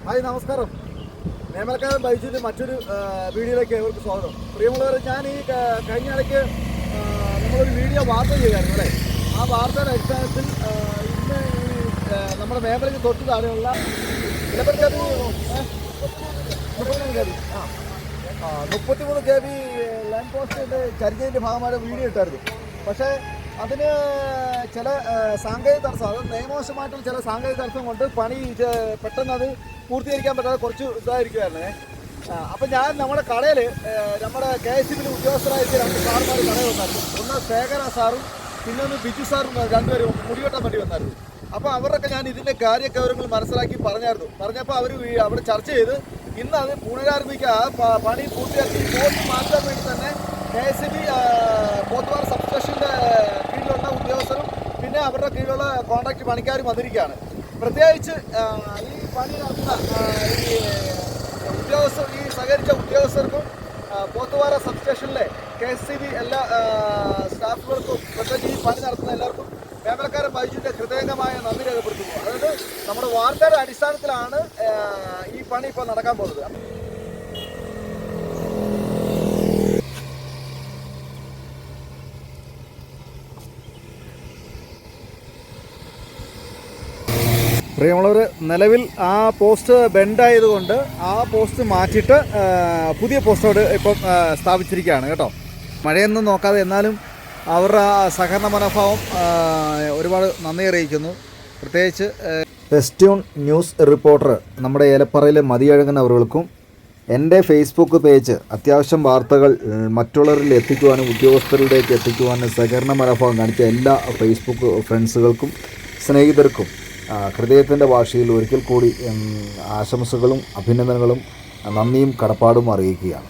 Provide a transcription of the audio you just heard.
Hi നമസ്കാരം. നേമലക്കാരൻ ബൈജുവിൻ്റെ മറ്റൊരു വീഡിയോയിലേക്ക് ഏവർക്ക് സ്വാഗതം. പ്രിയമുള്ളവർ, ഞാൻ ഈ കഴിഞ്ഞ ഇടയ്ക്ക് നമ്മളൊരു വീഡിയോ വാർത്ത ചെയ്തായിരുന്നു അല്ലേ. ആ വാർത്തയുടെ അടിസ്ഥാനത്തിൽ ഇന്ന് ഈ നമ്മുടെ മേഖലയ്ക്ക് തൊട്ട് താഴെയുള്ള 33 KB ലാൻഡ് പോസ്റ്റിൻ്റെ ചരിഞ്ഞതിൻ്റെ ഭാഗമായ വീഡിയോ ഇട്ടായിരുന്നു. പക്ഷേ അതിന് ചില സാങ്കേതിക തടസ്സം, അത് നിയമവശമായിട്ടുള്ള ചില സാങ്കേതിക തടസ്സം കൊണ്ട് പണി പെട്ടെന്ന് അത് പൂർത്തീകരിക്കാൻ പറ്റാതെ കുറച്ച് ഇതായിരിക്കുമായിരുന്നേ. അപ്പം ഞാൻ നമ്മുടെ കടയിൽ നമ്മുടെ KSB ഉദ്യോഗസ്ഥരായിട്ട് 2 സാറുമാർ കടയിൽ വന്നായിരുന്നു. ഒന്ന് ശേഖര സാറും പിന്നെ ഒന്ന് ബിജു സാറും 2 പേരും മുടിവെട്ടാൻ വേണ്ടി വന്നായിരുന്നു. അപ്പോൾ അവരൊക്കെ ഞാൻ ഇതിൻ്റെ കാര്യഗൗരവങ്ങൾ മനസ്സിലാക്കി പറഞ്ഞപ്പോൾ അവർ അവിടെ ചർച്ച ചെയ്ത് ഇന്ന് അത് പുനരാരംഭിക്കുക, പണി പൂർത്തിയാക്കി പോസ്റ്റ് മാറ്റാൻ വേണ്ടി തന്നെ KSB പോത്തുവാർ സബ്സ്റ്റേഷൻ്റെ കീഴിലുള്ള ഉദ്യോഗസ്ഥരും പിന്നെ അവരുടെ കീഴിലുള്ള കോൺട്രാക്ട് പണിക്കാരും വന്നിരിക്കുകയാണ്. പ്രത്യേകിച്ച് ഈ പണി നടത്തുന്ന ഈ സഹകരിച്ച ഉദ്യോഗസ്ഥർക്കും പോത്തുവാര സബ്സ്റ്റേഷനിലെ KSB എല്ലാ സ്റ്റാഫുകൾക്കും പ്രത്യേകിച്ച് ഈ പണി നടത്തുന്ന എല്ലാവർക്കും മേമലക്കാരൻ ബൈജുവിൻ്റെ ഹൃദയംഗമായ നന്ദി രേഖപ്പെടുത്തുന്നു. അതായത് നമ്മുടെ വാർത്തയുടെ അടിസ്ഥാനത്തിലാണ് ഈ പണി ഇപ്പോൾ നടക്കാൻ പോകുന്നത്. പ്രിയമുള്ളവർ, നിലവിൽ ആ പോസ്റ്റ് ബെൻഡായതുകൊണ്ട് ആ പോസ്റ്റ് മാറ്റിയിട്ട് പുതിയ പോസ്റ്റോട് ഇപ്പം സ്ഥാപിച്ചിരിക്കുകയാണ് കേട്ടോ. മഴയൊന്നും നോക്കാതെ എന്നാലും അവരുടെ സഹകരണ മനോഭാവം ഒരുപാട് നന്ദി അറിയിക്കുന്നു. പ്രത്യേകിച്ച് വെസ്റ്റ്യൂൺ ന്യൂസ് റിപ്പോർട്ടർ നമ്മുടെ ഏലപ്പറയിലെ മതിയഴകൻ അവர்களுക്കും എൻ്റെ ഫേസ്ബുക്ക് പേജ് അത്യാവശ്യം വാർത്തകൾ മറ്റുള്ളവരിൽ എത്തിക്കുവാനും ഉദ്യോഗസ്ഥരിലേക്ക് എത്തിക്കുവാനും സഹകരണ മനോഭാവം കാണിച്ച എല്ലാ ഫേസ്ബുക്ക് ഫ്രണ്ട്സുകൾക്കും സ്നേഹിതർക്കും ഹൃദയത്തിൻ്റെ ഭാഷയിൽ ഒരിക്കൽ കൂടി ആശംസകളും അഭിനന്ദനങ്ങളും നന്ദിയും കടപ്പാടും അറിയിക്കുകയാണ്.